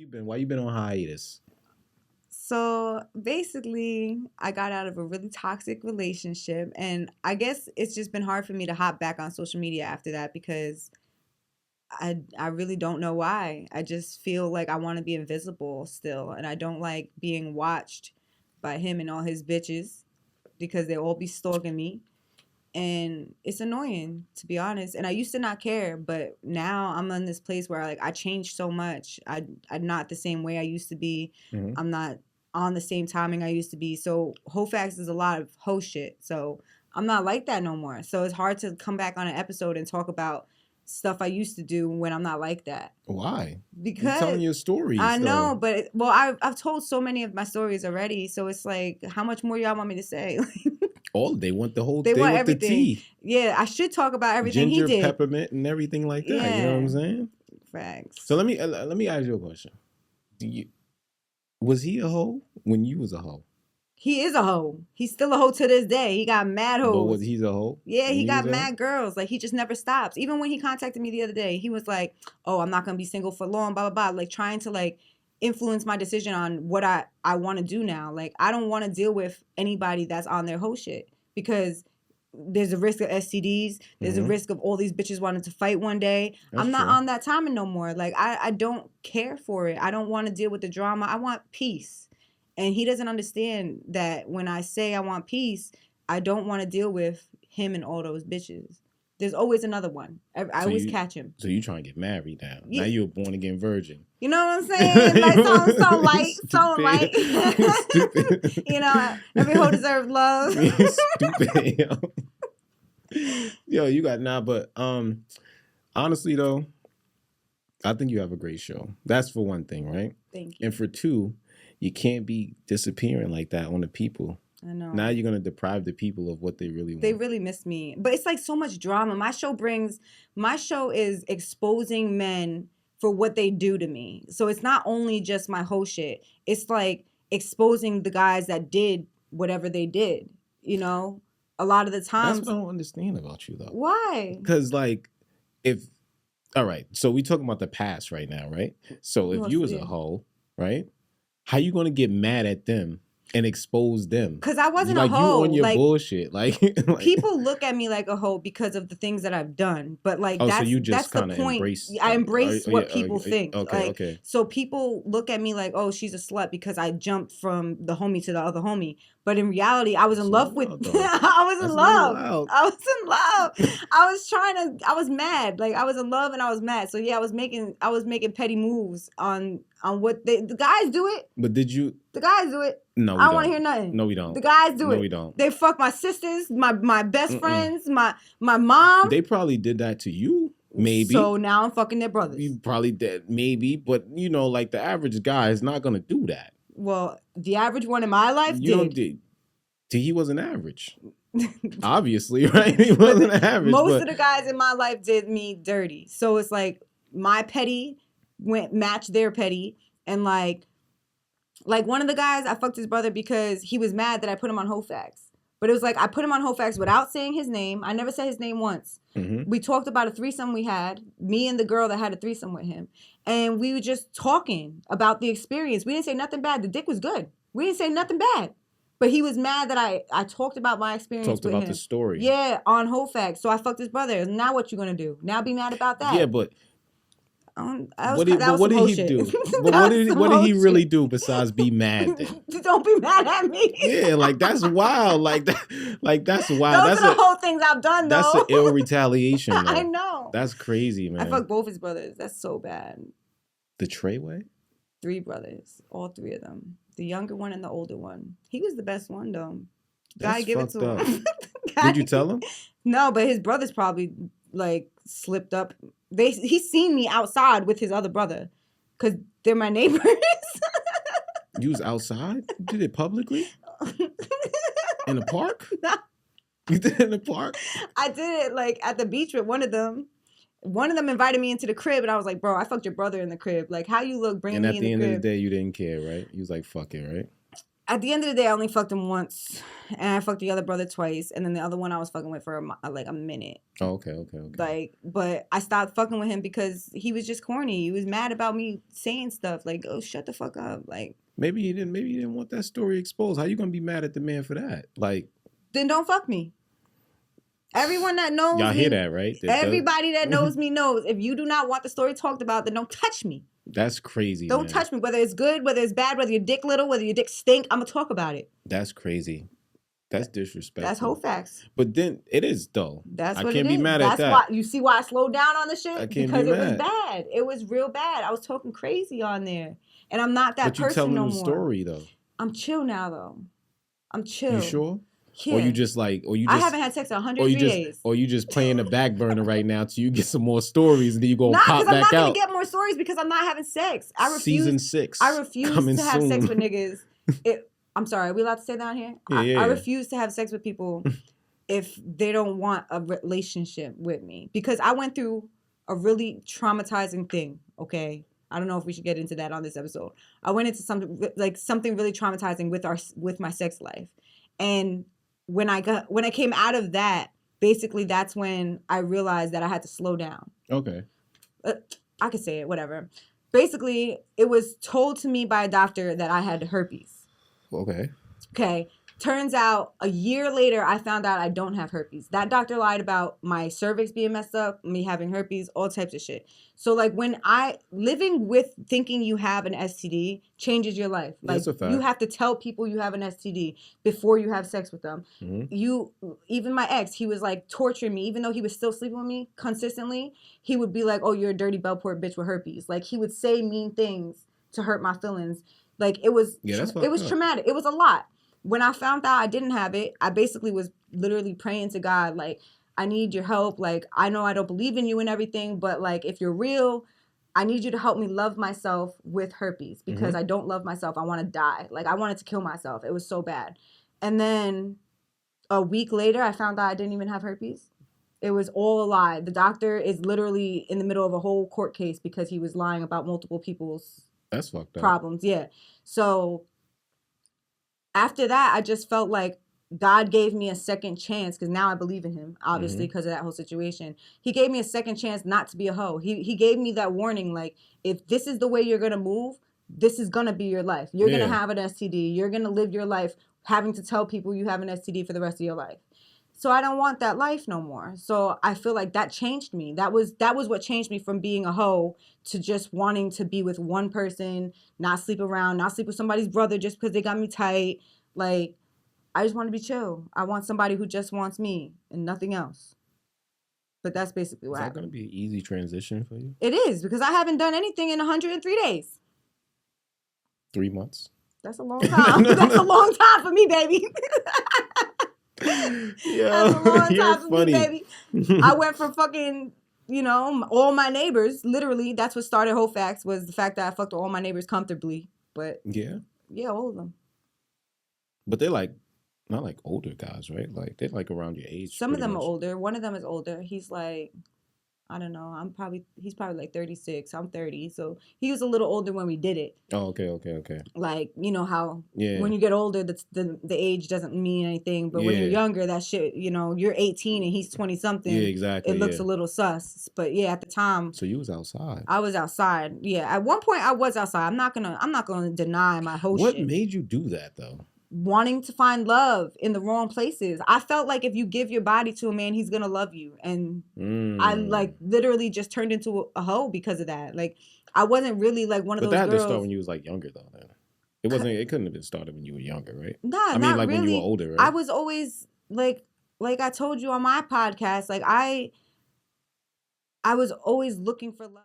you been? Why you been on hiatus? So basically, I got out of a really toxic relationship, and I guess it's just been hard for me to hop back on social media after that because I really don't know why. I just feel like I want to be invisible still, and I don't like being watched by him and all his bitches because they all be stalking me. And it's annoying, to be honest. And I used to not care, but now I'm in this place where like I changed so much. I'm not the same way I used to be. Hmm. I'm not on the same timing I used to be. So Hofax is a lot of ho shit. So I'm not like that no more. So it's hard to come back on an episode and talk about stuff I used to do when I'm not like that. Why? Because You're telling your stories. I know, though. but well, I've told so many of my stories already. So it's like, how much more y'all want me to say? They want the whole. They want want everything. the tea. Yeah, I should talk about everything Ginger, he did. peppermint, and everything like that. You know what I'm saying? Facts. So let me ask you a question. Was he a hoe when you was a hoe? He is a hoe. He's still a hoe to this day. He got mad hoes. But was he a hoe? Yeah, he got was a hoe? mad girls. Like, he just never stops. Even when he contacted me the other day, he was like, oh, I'm not going to be single for long, blah, blah, blah. Like, trying to, like, influence my decision on what I want to do now. Like, I don't want to deal with anybody that's on their hoe shit because there's a risk of STDs. There's a risk of all these bitches wanting to fight one day. I'm not on that timing no more. Like, I don't care for it. I don't want to deal with the drama. I want peace. And he doesn't understand that when I say I want peace, I don't want to deal with him and all those bitches. There's always another one. I always catch him. So you trying to get married now? Yeah. Now you're a born again virgin. You know what I'm saying? Like so light, so light. Stupid. You know, every hoe deserves love. Stupid. Yo, you got but honestly though, I think you have a great show. That's for one thing, right? Thank you. And for two, you can't be disappearing like that on the people. I know. Now you're gonna deprive the people of what they really want. They really miss me. But it's like so much drama. My show is exposing men for what they do to me. So it's not only just my whole shit. It's like exposing the guys that did whatever they did. You know? A lot of the times. That's what I don't understand about you though. Why? Because like all right, so we talking about the past right now, right? So if you was a hoe, right? How you gonna get mad at them and expose them? Because I wasn't a hoe. You on your bullshit. Like people look at me like a hoe because of the things that I've done. But like so you just that's the point. I embrace what people think. Okay. So people look at me like, oh, she's a slut because I jumped from the homie to the other homie. But in reality, I was in love with. I was in love. I was mad. Like I was in love and I was mad. So yeah, I was making petty moves on what the guys do it. But did you? The guys do it. No, I don't want to hear nothing. No, we don't. The guys do it. No, we don't. They fuck my sisters, my best friends, my mom. They probably did that to you. Maybe. So now I'm fucking their brothers. You probably did. Maybe. But, you know, like the average guy is not going to do that. Well, the average one in my life did. He wasn't average. Obviously, right? He wasn't average. Most of the guys in my life did me dirty. So it's like my petty matched their petty. And like one of the guys, I fucked his brother because he was mad that I put him on Hofax. But it was like I put him on Hofax without saying his name. I never said his name once. Mm-hmm. We talked about a threesome we had, me and the girl that had a threesome with him. And we were just talking about the experience. We didn't say nothing bad. The dick was good. We didn't say nothing bad. But he was mad that I talked about my experience with him. Talked about the story. Yeah, on Hofax. So I fucked his brother. Now what you going to do? Now be mad about that? Yeah, but... what did he do? But what did he really do besides be mad then? Don't be mad at me. Yeah, like that's wild. Like that's wild. Those are the whole things I've done though. That's an ill retaliation. Though. I know. That's crazy, man. I fucked both his brothers. That's so bad. The Treyway? 3 brothers. All 3 of them. The younger one and the older one. He was the best one though. Gotta give it to him. Did you tell him? No, but his brothers probably like slipped up. He's seen me outside with his other brother because they're my neighbors. You was outside? You did it publicly? In the park? No. You did it in the park? I did it like at the beach with one of them. One of them invited me into the crib and I was like, bro, I fucked your brother in the crib. Like, how you look bringing me in the crib. And at the end of the day, you didn't care, right? You was like, fuck it, right? at the end of the day, I only fucked him once, and I fucked the other brother twice, and then the other one I was fucking with for like a minute. Oh, okay. Like, but I stopped fucking with him because he was just corny. He was mad about me saying stuff like, "Oh, shut the fuck up." Like, maybe you didn't want that story exposed. How you gonna be mad at the man for that? Like, then don't fuck me. Everyone that knows y'all hear that, right? Everybody that knows me knows. If you do not want the story talked about, then don't touch me. That's crazy. Don't touch me. Whether it's good, whether it's bad, whether your dick little, whether your dick stink, I'm gonna talk about it. That's crazy. That's disrespectful. That's whole facts. But then it is though. That's what I can't it is. be mad That's at that. Why you see why I slowed down on the shit? I can't because be it mad. was bad. It was real bad. I was talking crazy on there, and I'm not that person no more. But you telling the story though. I'm chill now though. I'm chill. You sure? Yeah. Or you just I haven't had sex in 103 days. Or you just playing the back burner right now till you get some more stories and then you go pop back out. I'm not gonna get more stories because I'm not having sex. I refuse. Season 6. I refuse to have sex with niggas. I'm sorry. Are we allowed to say that on here? Yeah. I refuse to have sex with people if they don't want a relationship with me because I went through a really traumatizing thing. Okay. I don't know if we should get into that on this episode. I went into something really traumatizing with my sex life, and when I came out of that, basically that's when I realized that I had to slow down. Okay. I could say it, whatever. Basically, it was told to me by a doctor that I had herpes. Okay. Okay. Turns out a year later, I found out I don't have herpes. That doctor lied about my cervix being messed up, me having herpes, all types of shit. So like living with thinking you have an STD changes your life. Like that's a fact. You have to tell people you have an STD before you have sex with them. Mm-hmm. Even my ex, he was like torturing me, even though he was still sleeping with me consistently. He would be like, "Oh, you're a dirty Bellport bitch with herpes." Like he would say mean things to hurt my feelings. Like it was traumatic. It was a lot. When I found out I didn't have it, I basically was literally praying to God, like, I need your help. Like, I know I don't believe in you and everything, but like, if you're real, I need you to help me love myself with herpes because I don't love myself. I want to die. Like, I wanted to kill myself. It was so bad. And then a week later, I found out I didn't even have herpes. It was all a lie. The doctor is literally in the middle of a whole court case because he was lying about multiple people's That's fucked up. Problems. Yeah. So after that, I just felt like God gave me a second chance because now I believe in him, obviously, because of that whole situation. He gave me a second chance not to be a hoe. He gave me that warning, like, if this is the way you're going to move, this is going to be your life. You're going to have an STD. You're going to live your life having to tell people you have an STD for the rest of your life. So I don't want that life no more. So I feel like that changed me. That was what changed me from being a hoe to just wanting to be with one person, not sleep around, not sleep with somebody's brother just because they got me tight. Like, I just want to be chill. I want somebody who just wants me and nothing else. But that's basically what happened. Is that going to be an easy transition for you? It is, because I haven't done anything in 103 days. 3 months. That's a long time. That's a long time for me, baby. Yeah, that's a long you're time for funny. me, baby. I went from fucking, all my neighbors. Literally, that's what started Whole Facts, was the fact that I fucked all my neighbors comfortably. But yeah, all of them. But they're like, not like older guys, right? Like they're like around your age. Some of them are older. One of them is older. He's like, I don't know. He's probably like 36. I'm 30. So he was a little older when we did it. Oh, okay. Like, you know how when you get older, the age doesn't mean anything. But when you're younger, that shit, you're 18 and he's 20 something. Yeah, exactly. It looks a little sus. But yeah, at the time. So you was outside. I was outside. Yeah. At one point I was outside. I'm not gonna deny my whole shit. What made you do that though? Wanting to find love in the wrong places. I felt like if you give your body to a man, he's gonna love you. And I like literally just turned into a hoe because of that. Like, I wasn't really like one of those girls. But that had to start when you was like younger though, then. It couldn't have been started when you were younger, right? Nah, I mean, not like really. when you were older, right? I was always like I told you on my podcast, like I was always looking for love.